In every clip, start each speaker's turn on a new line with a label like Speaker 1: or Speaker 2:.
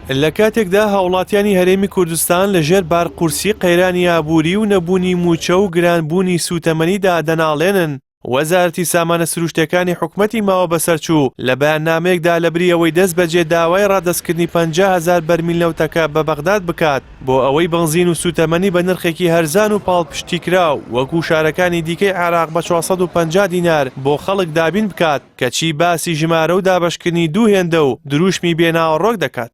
Speaker 1: لە کاتێکدا هاوڵاتیانی هەرێمی کوردستان لەژێر بارقورسی قەیرانی ئابووری و نەبوونی موچە و گرانبوونی سوتەمەنیدا دەناڵێنن، وەزارەتی سامانە سروشتەکانی حکومەتی ماوە بەسەرچوو لە بەیاننامەیەکدا لەبری ئەوەی دەست بەجێ داوای ڕادەستکردنی 50,000 بەرمیل نەوتەکە بە بەغداد بکات بۆ ئەوەی بنزین و سوتەمەنی بە نرخێکی هەرزان و پاڵپشتیکراو وەکو شارەکانی دیکەی عێراق بە 450 دینار بۆ خەڵک دابین بکات، کەچی باسی ژمارە و دابەشکردنی دوو هێندە و دروشمی بێناوەڕۆک دەکات.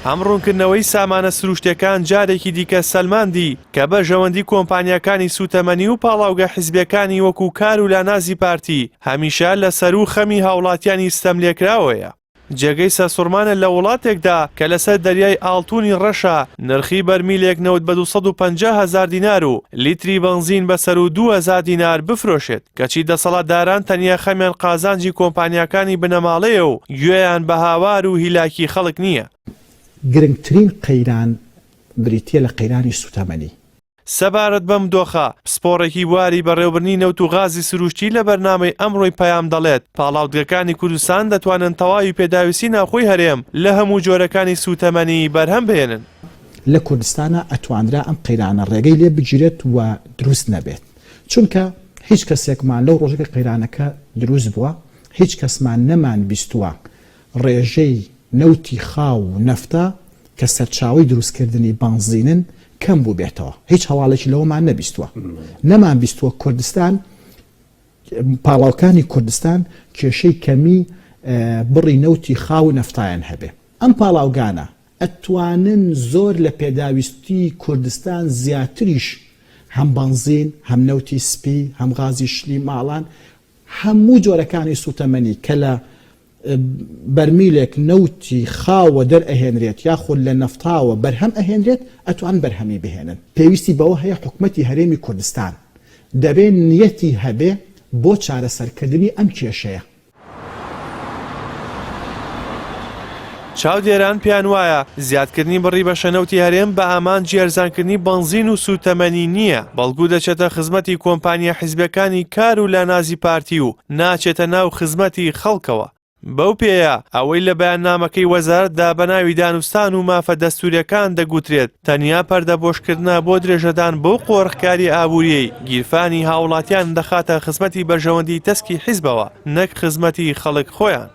Speaker 1: ئەم ڕوونکردنەوەی سامانە سروشتەکان جارێکی دیکە سەلماندی کە بەژەوەندی کۆمپانیاکانی سوتەمەنی و پاڵاوگە حیزبیەکانی وەکو کار و لانازی پارتی هەمیشە لە سەر و خەمی هاوڵاتیانی ستەملێکراوەیە. جێگەی سەسوورمانە لە وڵاتێکدا کە لەسەر دەریای ئاڵتونی ڕەشە نرخی بەرمیلێک نەوت بە 250,000 دینار و لیتری بنزین بەسەر و 2,000 دینار بفرۆشێت، کەچی دەسەڵاتداران تەنیا خەمیان قازانجی کۆمپانیاکانی بنەماڵەیە و گوێیان بە هاوار و هیلاکی خەڵک نییە.
Speaker 2: گرنگترین قەیران بریتیە لە قەیرانی سوتەمەنی.
Speaker 1: سەبارەت بەم دۆخە پسپۆڕێکی واری بەڕێوەبردنی نەوت و غازی سروشتی لە بەرنامەی ئەمڕۆی پەیام دەڵێت پاڵاوگەکانی کوردستان دەتوانن تەواوی پێداویستی ناوخۆی هەرێم لە هەموو جۆرەکانی سوتەمەنی بەرهەم بهێنن.
Speaker 2: لە کوردستانە ئەتوانرا ئەم قەیرانە ڕێگەی لێ بگیرێت و دروست نەبێت، چونکە هیچ کەسێکمان لەو ڕۆژێکە قەیرانەکە دروست بووە هیچ کەسمان نەمان بیستووە ڕێژەی نەوتی خاو و نەفتە کە سەرچاوی دروستکردنی بنزینن کەم بوو بێتەوە، هیچ هەواڵێکی لەوەمان نەبیستووە. نەمان بیستووە کوردستان پاڵاوکانی کوردستان کێشەی کەمی بڕی نەوتی خاو و نەفتایان هەبێ. ئەم پاڵاوگانە ئەتوانن زۆر لە پێداویستی کوردستان زیاتریش هەم بنزین، هەم نەوتی سپی، هەم غازی شلی ماڵان، هەموو جۆرەکانی سوتەمەنی کە لە بەرمیلێک نەوتی خاوە دەرئەهێنرێت یاخود لە نەفتاوە بەرهەم ئەهێنرێت ئەتوان بەرهەمی بهێنن. پێویستی بەوە هەیە حکومەتی هەرێمی کوردستان دەبێت نیەتی هەبێ بۆ چارەسەرکردنی ئەم کێشەیە.
Speaker 1: چاودێران پیان وایە زیادکردنی بڕی بە شەنەوتی هەرێم بە ئامانجی ئەرزانکردنی بنزین و سوتەمەنی نییە، بەڵکو دەچێتە خزمەتی کۆمپانیا حیزبەکانی کار و لانازی پارتی و ناچێتە ناو خزمەتی خەڵکەوە. بەو پێیە ئەوەی لە بەیاننامەکەی وەزارەتدا بە ناوی دانوستان و مافە دەستوریەکان دەگوترێت تەنیا پەردەبۆشکردنە بۆ درێژەدان بۆ قۆڕخکاری ئابووریەی گیرفانی هاوڵاتیان دەخاتە خزمەتی بەرژەوەندی تەسکی حیزبەوە نەک خزمەتی خەڵک خۆیان.